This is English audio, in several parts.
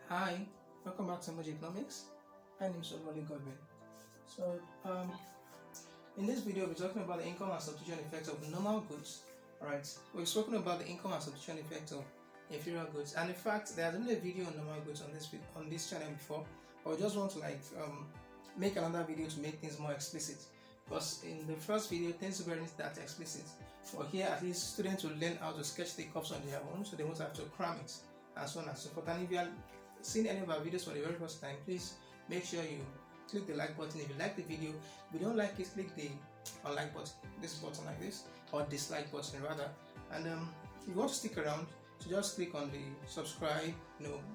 Hi, welcome back to Microeconomics. My name is Godwin. So, in this video, we're talking about the income and substitution effect of normal goods. Alright, we've spoken about the income and substitution effect of inferior goods, and in fact, there hasn't been a video on normal goods on this channel before. But we just want to make another video to make things more explicit. Because in the first video, things weren't that explicit. But here, at least students will learn how to sketch the curves on their own, so they won't have to cram it, and so on and so forth. And if you are seen any of our videos for the very first time, please make sure you click the like button if you like the video. If you don't like it, click the unlike button, this button like this, or dislike button rather. And if you want to stick around, so just click on the subscribe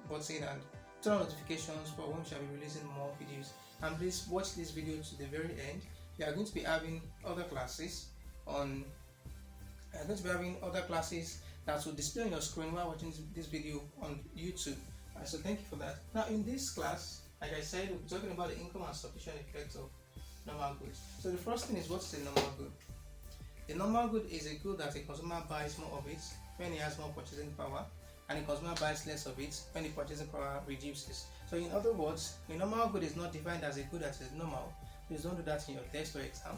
button and turn on notifications for when we shall be releasing more videos. And please watch this video to the very end. We are going to be having other classes that will display on your screen while watching this video on YouTube. So thank you for that. Now in this class, like I said, we'll be talking about the income and substitution effects of normal goods. So the first thing is, what is a normal good? A normal good is a good that a consumer buys more of it when he has more purchasing power, and a consumer buys less of it when the purchasing power reduces. So in other words, a normal good is not defined as a good that is normal. Please don't do that in your test or exam.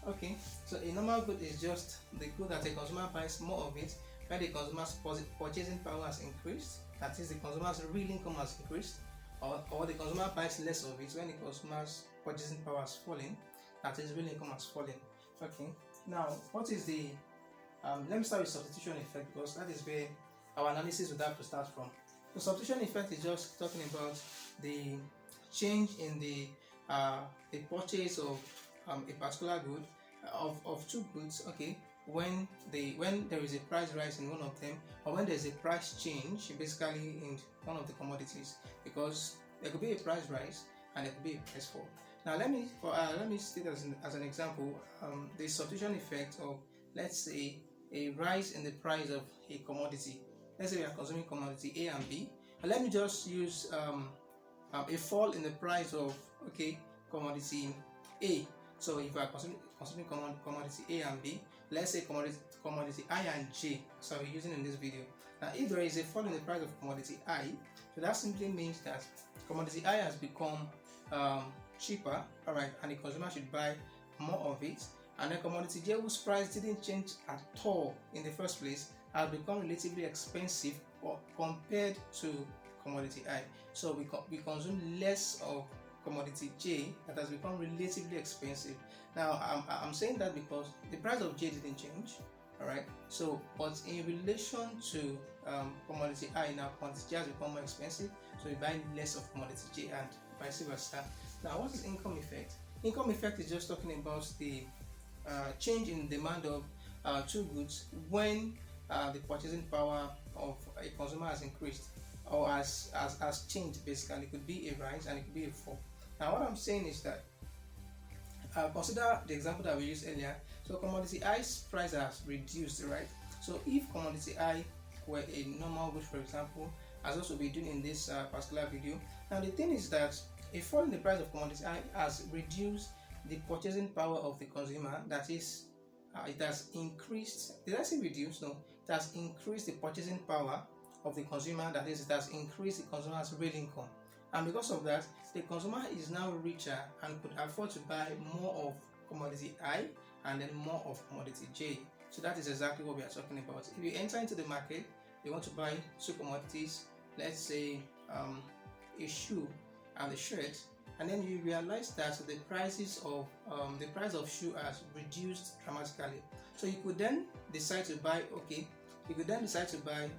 Okay, so a normal good is just the good that a consumer buys more of it when the consumer's purchasing power has increased, that is, the consumer's real income has increased, or the consumer buys less of it when the consumer's purchasing power has fallen, that is, real income has fallen. Okay, now what is the let me start with substitution effect, because that is where our analysis would have to start from. The substitution effect is just talking about the change in the purchase of a particular good, of two goods, okay, when there is a price rise in one of them, or when there's a price change basically in one of the commodities, because there could be a price rise and there could be a price fall. Now let me state as an example the substitution effect of, let's say, a rise in the price of a commodity. Let's say we are consuming commodity A and B, and let me just use a fall in the price of commodity A. So if we are consuming commodity A and B, let's say commodity I and J, so we're using in this video. Now if there is a fall in the price of commodity I, so that simply means that commodity I has become cheaper, alright, and the consumer should buy more of it, and then commodity J, whose price didn't change at all in the first place, has become relatively expensive compared to commodity I. So we consume less of commodity J that has become relatively expensive. Now I'm saying that because the price of J didn't change, alright, so but in relation to commodity I, now commodity J has become more expensive, so we buy less of commodity J and vice versa. Now what is income effect? Income effect is just talking about the change in demand of two goods when the purchasing power of a consumer has increased or has changed. Basically, it could be a rise and it could be a fall. Now what I'm saying is that consider the example that we used earlier. So commodity I's price has reduced, right? So if commodity I were a normal good, for example, as also we're doing in this particular video, now the thing is that a fall in the price of commodity I has reduced the purchasing power of the consumer. That is, it has increased. Did I say reduced? No, it has increased the purchasing power of the consumer. That is, it has increased the consumer's real income, and because of that, the consumer is now richer and could afford to buy more of commodity I and then more of commodity J. So that is exactly what we are talking about. If you enter into the market, you want to buy two commodities, let's say a shoe and a shirt, and then you realize that the price of shoe has reduced dramatically. So you could then decide to buy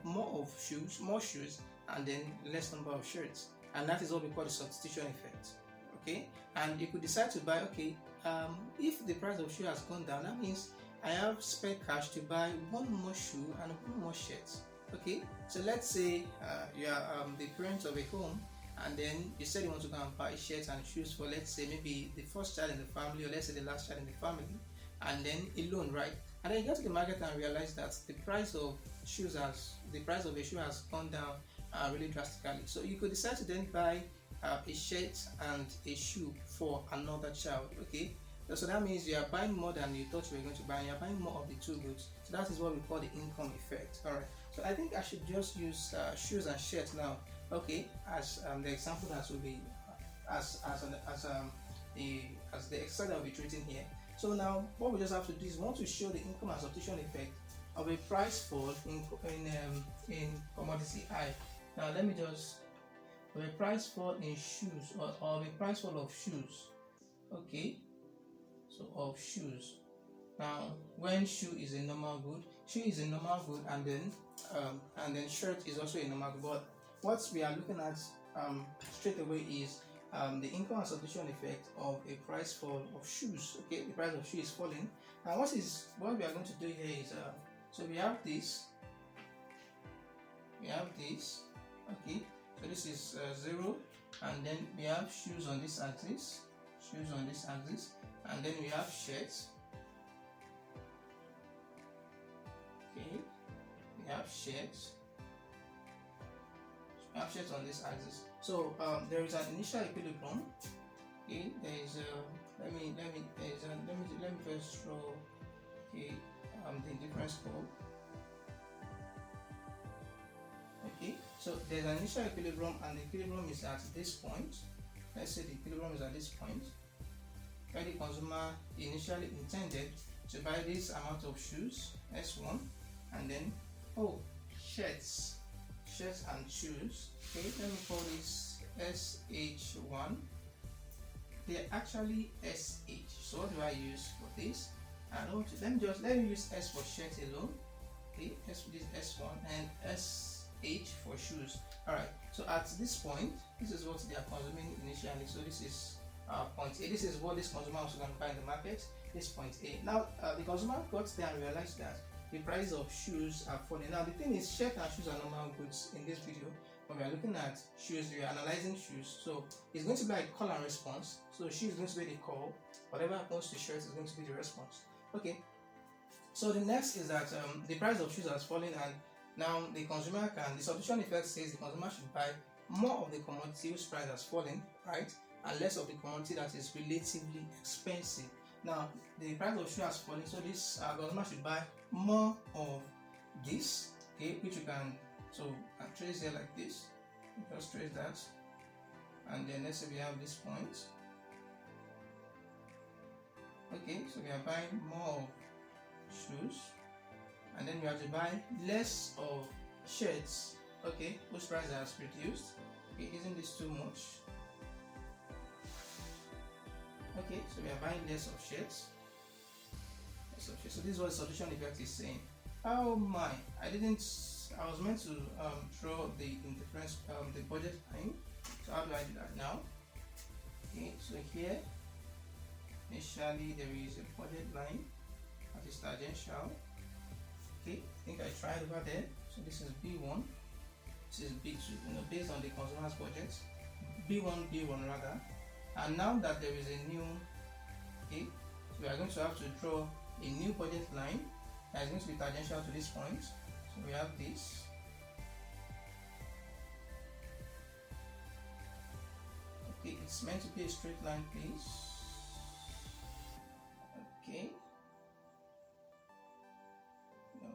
more shoes, and then less number of shirts, and that is what we call the substitution effect. Okay, and you could decide to buy, if the price of shoe has gone down, that means I have spare cash to buy one more shoe and one more shirt. Okay, so let's say you are the parent of a home, and then you said you want to go and buy shirts and shoes for, let's say, maybe the first child in the family, or let's say the last child in the family, and then alone, right? And then you get to the market and realize that the price of a shoe has gone down really drastically. So you could decide to then buy a shirt and a shoe for another child. Okay, So that means you are buying more than you thought you were going to buy, and you are buying more of the two goods. So that is what we call the income effect. Alright, so I think I should just use shoes and shirts now, Okay, as the example that will be as the exercise that we'll be treating here. So now what we just have to do is we want to show the income and substitution effect of a price fall in commodity I. Now let me just, of a price fall in shoes, or of a price fall of shoes. Okay, so of shoes. Now when shoe is a normal good, and then shirt is also a normal good. But what we are looking at straight away is the income and substitution effect of a price fall of shoes. Okay, the price of shoe is falling. Now what we are going to do here is so we have this. Okay, so this is 0, and then we have shoes on this axis, and then we have shirts. Okay, we have shirts. On this axis. So there is an initial equilibrium. Okay, there is let me first draw the indifference curve. Okay, so there's an initial equilibrium, and the equilibrium is at this point. Let's say the equilibrium is at this point, where the consumer initially intended to buy this amount of shoes, S1, and then shirts and shoes. Okay, let me call this SH1. They're actually SH. So what do I use for this? Let me use S for shirt alone. Okay, S for this S1 and SH for shoes. Alright, so at this point, this is what they are consuming initially. So this is point A. This is what this consumer was going to buy in the market. This point A. Now the consumer got there and realized that the price of shoes are falling. Now the thing is, shirt and shoes are normal goods in this video. When we are looking at shoes, we are analyzing shoes. So it's going to be like call and response. So shoe is going to be the call. Whatever happens to shirts is going to be the response. Okay. So the next is that the price of shoes has fallen, and now the substitution effect says the consumer should buy more of the commodity whose price has fallen, right? And less of the commodity that is relatively expensive. Now the price of shoe has fallen, so this consumer should buy more of this, okay, which you can trace here like this. Just trace that, and then let's say we have this point. Okay, so we are buying more of shoes, and then we have to buy less of shirts, okay, whose price has reduced. Okay, isn't this too much? Okay, so we are buying less of shirts. So this is what the substitution effect is saying. Oh my, I was meant to draw the indifference, the budget line. So how do I do that now? Okay, so here initially there is a budget line that is tangential. Okay, I think I tried over there. So this is B1, this is B2, based on the consumer's budget. B1 rather. And now that there is a new, okay, so we are going to have to draw a new budget line that is going to be tangential to this point. So we have this. Okay, it's meant to be a straight line, please. Okay. No.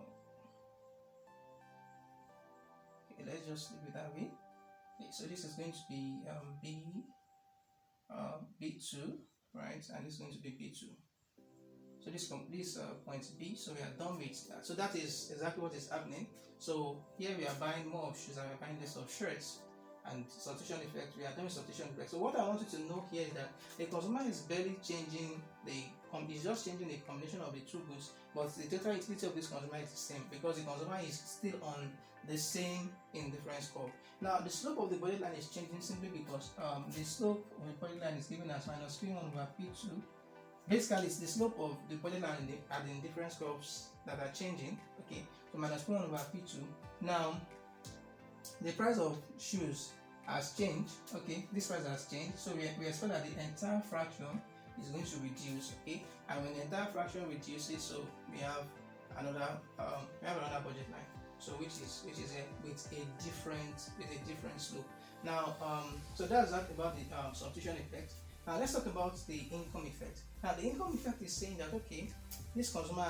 Okay, let's just leave it that way. Okay, so this is going to be B2, right? And this is going to be B2. So this point B, so we are done with that. So that is exactly what is happening. So here we are buying more of shoes and we are buying less of shirts. And substitution effect, we are doing substitution effect. So what I want you to know here is that the consumer is barely changing is just changing the combination of the two goods, but the total utility of this consumer is the same because the consumer is still on the same indifference curve. Now the slope of the budget line is changing simply because the slope of the budget line is given as minus P1 over P2. Basically, it's the slope of the budget line at the indifference curves that are changing. Okay, so minus P1 over P2. Now the price of shoes has changed. Okay, this price has changed, so we expect that the entire fraction is going to reduce. Okay, and when the entire fraction reduces, so we have another budget line, so which is with a different slope. Now so that's that about the substitution effect. Now let's talk about the income effect. Now the income effect is saying that okay, this consumer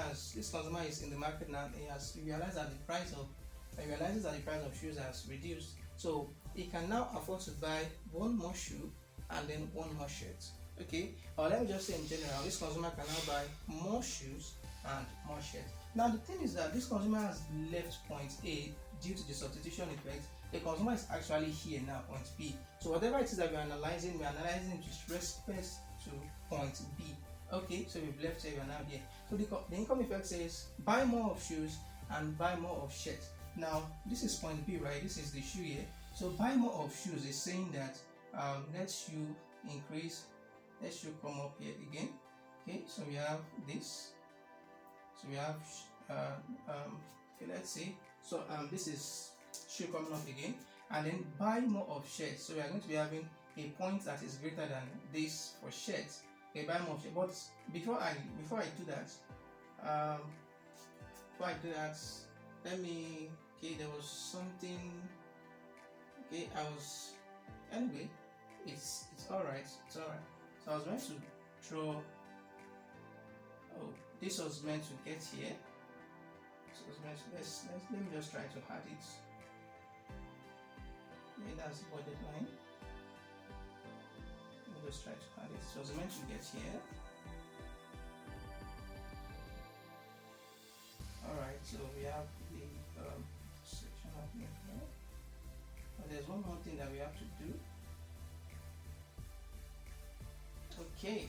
is in the market now. He realizes that the price of shoes has reduced, So he can now afford to buy one more shoe and then one more shirt. Okay, or let me just say in general, this consumer can now buy more shoes and more shirts. Now the thing is that this consumer has left point A due to the substitution effect. The consumer is actually here now, point B. So whatever it is that we're analyzing it with respect to point B. Okay, so we've left here, we are now here. So the income effect says buy more of shoes and buy more of shirts. Now this is point B, right? This is the shoe here. So buy more of shoes is saying that let shoe increase, let shoe come up here again. Okay, so we have this. So we have okay, let's see. So this is shoe coming up again, and then buy more of shirts. So we are going to be having a point that is greater than this for shirts. Okay, buy more of shirts. But before I do that, let me. Okay, there was something. Okay, anyway. It's all right. It's all right. So I was going to draw. Oh, this was meant to get here. So it was meant to, let me just try to add it. Okay, that's the budget line. Let me just try to add it. So it was meant to get here. Alright, so we have the section of here. But there's one more thing that we have to do. Okay,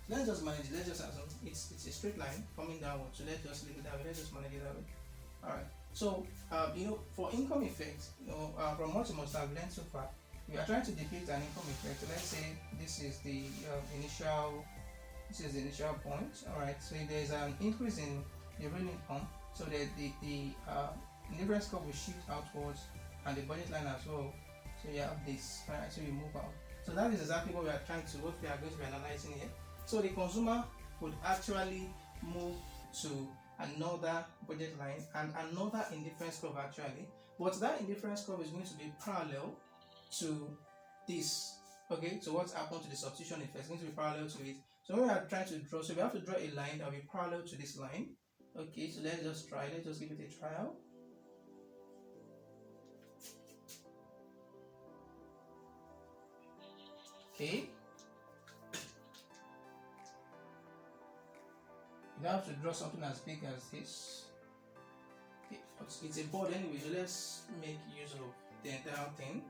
let's just manage it. Let's just assume it's a straight line coming downward. So let's just leave it that way. Let's just manage it that way. Alright. So for income effect, from what you must have learned so far, we are trying to depict an income effect. So let's say this is the initial point. Alright. So if there's an increase in the real income, so that the difference curve will shift outwards, and the budget line as well. So you have this. Right. So you move out. So that is exactly what we are going to be analyzing here. So the consumer would actually move to another budget line and another indifference curve actually, but that indifference curve is going to be parallel to this. Okay, so what's happened to the substitution effect is going to be parallel to it. So when we are trying to draw, so we have to draw a line that will be parallel to this line. Okay, so let's just give it a trial. Okay. You have to draw something as big as this. Okay, it's a board anyway, so let's make use of the entire thing.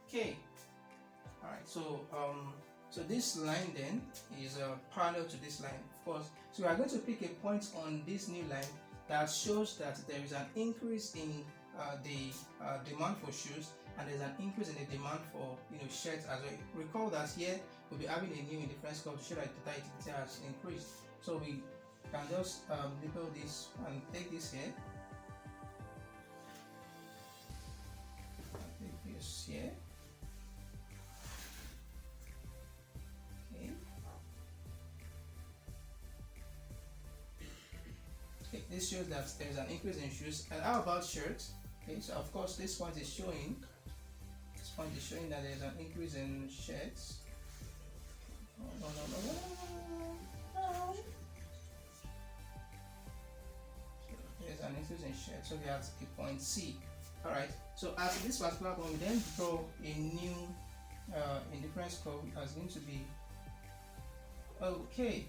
Okay. Alright, so this line then is parallel to this line, of course. So we are going to pick a point on this new line that shows that there is an increase in the demand for shoes, and there's an increase in the demand for shirts as well. Recall that here we'll be having a new indifference curve to show that the data has increased. So we can just label this and take this here. Take this here. Okay. This shows that there is an increase in shoes. And how about shirts? Okay, so of course this point is showing that there is an increase in shirts. No. So there's an increase in shirts. So we have a point C. Alright, so at this particular point, we then draw a new indifference curve as going to be okay.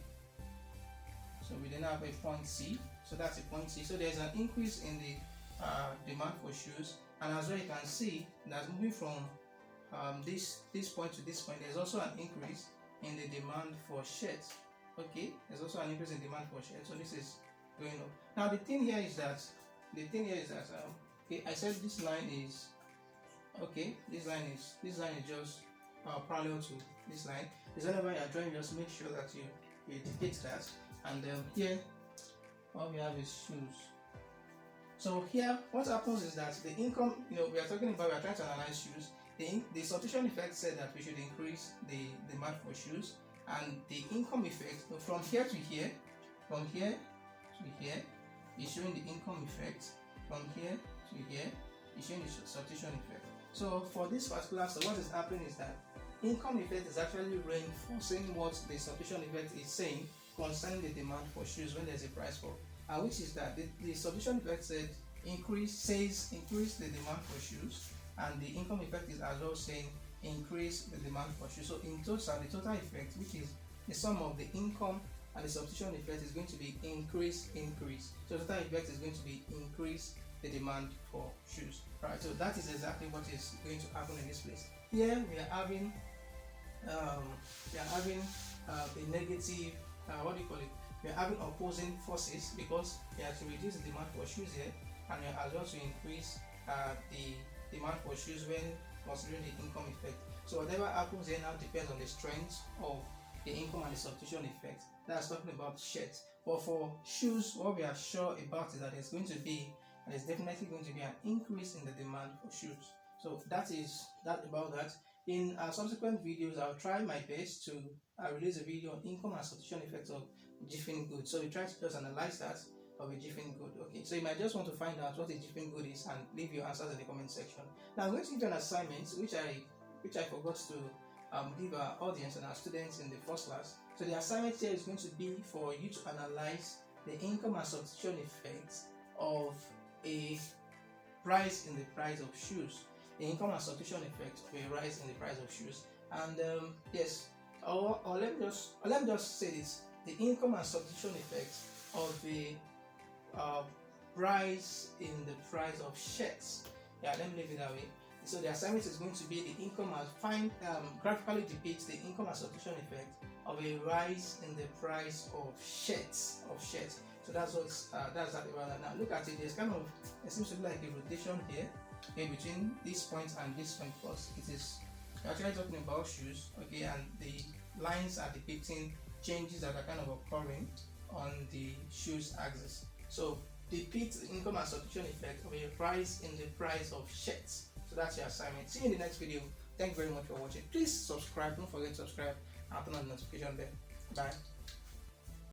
So we then have a point C. So that's a point C. So there's an increase in the demand for shoes, and as well you can see that moving from this point to this point, there's also an increase in the demand for shirts. Okay, there's also an increase in demand for shirts. So this is going up. Now the thing here is that okay, I said this line is okay. This line is just parallel to this line. Is whenever you are drawing, just make sure that you depict that. And here, what we have is shoes. So here, what happens is that the income, we are trying to analyze shoes. The substitution effect said that we should increase the demand for shoes, and the income effect from here to here is showing the income effect. From here to here is showing the substitution effect. So for this particular, so what is happening is that income effect is actually reinforcing what the substitution effect is saying concerning the demand for shoes when there's a price fall. which is that the substitution effect said increase the demand for shoes, and the income effect is as well saying increase the demand for shoes. So in total, the total effect, which is the sum of the income and the substitution effect, is going to be increase. So the total effect is going to be increase the demand for shoes. Right. So that is exactly what is going to happen in this place. Here we are having a negative. What do you call it? We are having opposing forces, because we have to reduce the demand for shoes here, and we are as well to increase the demand for shoes when considering the income effect. So whatever happens here now depends on the strength of the income and the substitution effect. That's talking about shirts. But for shoes, what we are sure about is that there's definitely going to be an increase in the demand for shoes. So that is that about that. In subsequent videos, I'll try my best to release a video on income and substitution effects of different goods. So we try to just analyze that of a different good. Okay, so you might just want to find out what a different good is and leave your answers in the comment section. Now I'm going to give you an assignment which I forgot to give our audience and our students in the first class. So the assignment here is going to be for you to analyze the income and substitution effects of a rise in the price of shoes. The income and substitution effect of a rise in the price of shoes. And yes, or let me just say this: the income and substitution effect of the rise in the price of shirts. Yeah, let me leave it that way. So the assignment is going to be the income and graphically depicts the income and substitution effect of a rise in the price of shirts. So that's exactly about that. Now look at it. It seems to be like a rotation here, okay, between this point and this point, because it is actually talking about shoes, okay, and the lines are depicting changes that are kind of occurring on the shoes axis. So depict the income and substitution effect of a rise in the price of shirts. So that's your assignment. See you in the next video. Thank you very much for watching. Please subscribe. Don't forget to subscribe and turn on the notification bell. Bye.